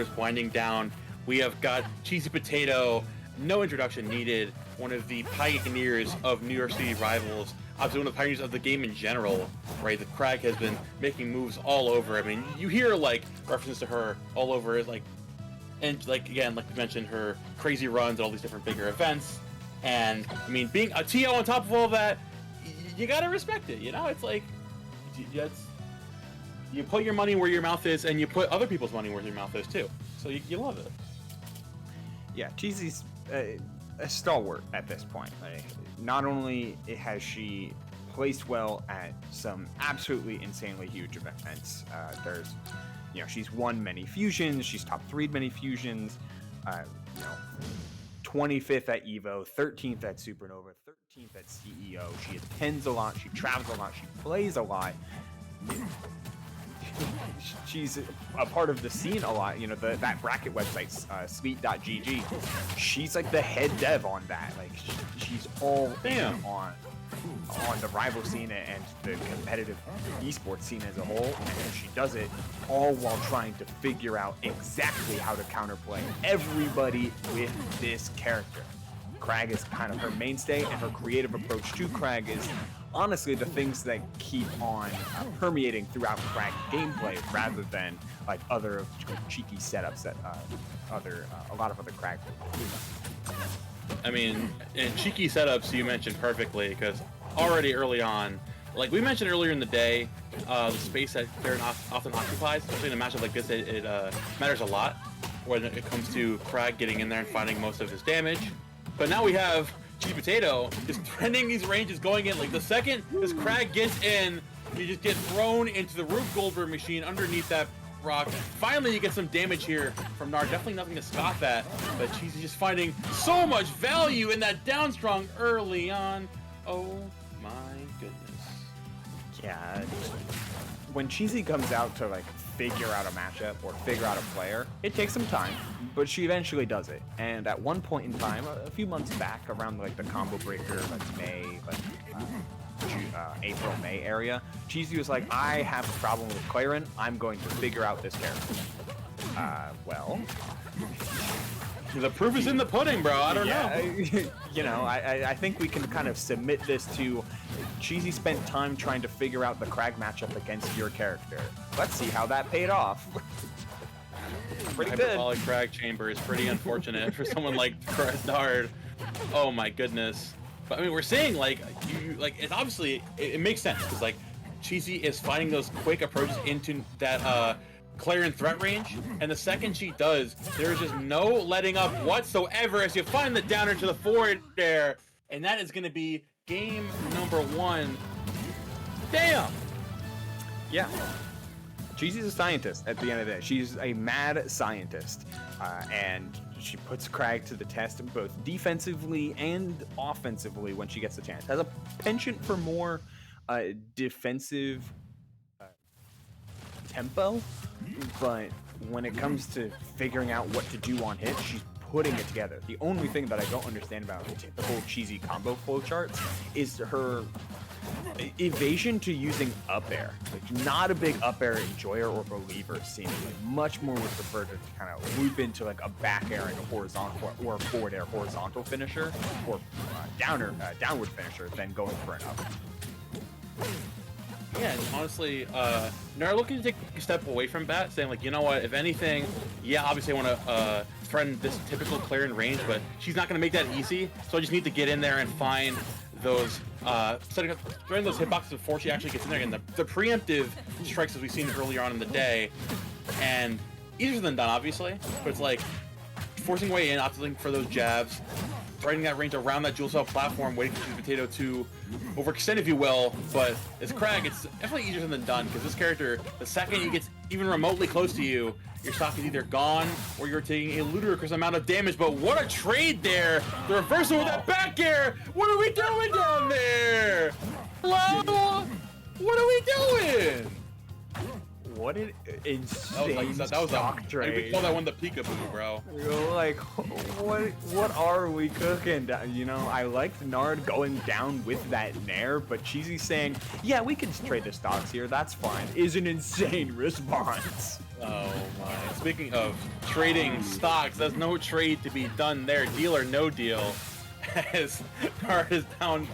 corners winding down. We have got CheesyPotato, no introduction needed, one of the pioneers of New York City rivals, obviously one of the pioneers of the game in general, right? The Kragg has been making moves all over. I mean, you hear like references to her all over, like, and like again, like you mentioned, her crazy runs at all these different bigger events. And I mean, being a TO on top of all that, you gotta respect it. You know, it's like you put your money where your mouth is, and you put other people's money where your mouth is too. So you love it. Yeah, Cheesy's a stalwart at this point. Like, not only has she placed well at some absolutely insanely huge events, she's won many fusions, she's top 3'd many fusions, 25th at Evo, 13th at Supernova, 13th at CEO. She attends a lot, she travels a lot, she plays a lot. She's a part of the scene a lot, that bracket website, sweet.gg. She's like the head dev on that. Like, she's all in on the rival scene and the competitive esports scene as a whole, and she does it all while trying to figure out exactly how to counterplay everybody with this character. Kragg is kind of her mainstay, and her creative approach to Kragg is honestly the things that keep on permeating throughout Kragg gameplay, rather than like other cheeky setups that a lot of other Kragg do. I mean, in cheeky setups, you mentioned perfectly, because already early on, like we mentioned earlier in the day, the space that Clairen often occupies, especially in a matchup like this, it matters a lot when it comes to Kragg getting in there and finding most of his damage. But now we have CheesyPotato just threatening these ranges, going in. Like, the second this Kragg gets in, you just get thrown into the Rube Goldberg machine underneath that rock. Finally, you get some damage here from Nard. Definitely nothing to scoff at, but Cheesy just finding so much value in that down strong early on. Oh my goodness. Yeah, when Cheesy comes out to like figure out a matchup or figure out a player, it takes some time, but she eventually does it. And at one point in time, a few months back, around like the combo breaker, like May, April, May area, Cheesy was like, I have a problem with Clairen, I'm going to figure out this character. Well, the proof is in the pudding, bro. I don't know. I think we can kind of submit this to Cheesy spent time trying to figure out the Kragg matchup against your character. Let's see how that paid off. Pretty good. Hyperbolic Kragg chamber is pretty unfortunate for someone like Nard. Oh my goodness. But I mean, we're seeing it's obviously it makes sense, because like Cheesy is finding those quick approaches into that Clairen threat range, and the second she does, there's just no letting up whatsoever as you find the downer to the forward there, and that is going to be game number 1. Damn. Yeah. Cheesy's a scientist at the end of the day. She's a mad scientist, and she puts Kragg to the test both defensively and offensively when she gets the chance. Has a penchant for more defensive tempo, but when it comes to figuring out what to do on hit, she's putting it together. The only thing that I don't understand about typical Cheesy combo flowcharts is her evasion to using up air. Like, not a big up air enjoyer or believer, seemingly. Much more would prefer to kind of loop into like a back air and a horizontal or forward air horizontal finisher, or downward finisher, than going for an up. Yeah, and honestly, Nard looking to take a step away from that, saying like, you know what, if anything, yeah, obviously I want to threaten this typical Clairen range, but she's not going to make that easy, so I just need to get in there and find those, throwing those hitboxes before she actually gets in there, and the preemptive strikes as we've seen earlier on in the day, and easier than done, obviously, but it's like forcing way in, opting for those jabs, threading that range around that dual cell platform, waiting for CheesyPotato to overextend, if you will. But as Kragg, it's definitely easier than done, because this character, the second he gets even remotely close to you, your stock is either gone or you're taking a ludicrous amount of damage. But what a trade there! The reversal with that back air! What are we doing down there? Hello? What are we doing? what an That insane was stock like, trade. we call that one the peekaboo, bro. You're like, what are we cooking? You know, I liked Nard going down with that Nair, but Cheesy's saying, yeah, we can trade the stocks here, that's fine, is an insane response. Oh my. Speaking of trading stocks, there's no trade to be done there, deal or no deal, as Nard is down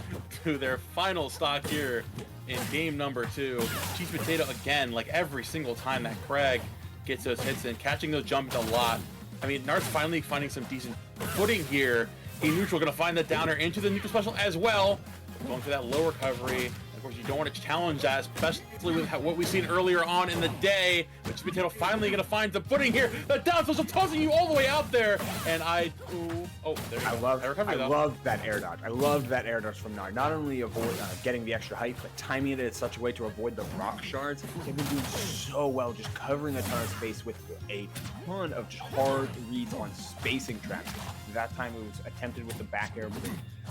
to their final stock here in game number 2. CheesyPotato again, like every single time that Kragg gets those hits in, catching those jumps a lot. I mean, Nard's finally finding some decent footing here. He neutral, gonna find the downer into the neutral special as well. Going for that low recovery. Of course, you don't want to challenge that, especially with what we've seen earlier on in the day. But CheesyPotato finally gonna find the footing here. The down special tossing you all the way out there, and there you go. I love that air dodge. I loved that air dodge from Nard. Not only avoid getting the extra height, but timing it in such a way to avoid the rock shards. They've been doing so well, just covering a ton of space with a ton of just hard reads on spacing traps. That time it was attempted with the back air, but they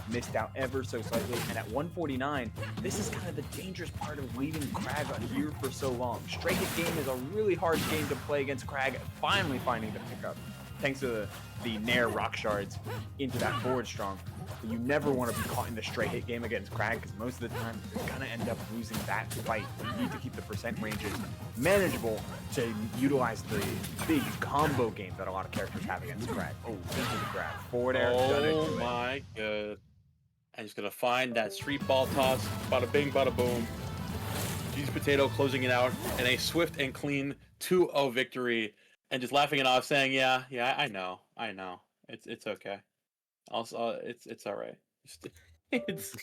missed out ever so slightly. And at 149, this is kind of the dangerous part of leaving Kragg on here for so long. Straight hit game is a really hard game to play against Kragg, finally finding the pickup, thanks to the Nair rock shards into that forward strong. But you never want to be caught in the straight hit game against Kragg, because most of the time you're going to end up losing that fight. You need to keep the percent ranges manageable to utilize the big combo game that a lot of characters have against Kragg. Oh, into the grab. Forward air. Oh my god. And he's gonna find that street ball toss. Bada bing, bada boom. CheesyPotato closing it out in a swift and clean 2-0 victory, and just laughing it off, saying, "Yeah, I know. It's okay. Also, it's all right. It's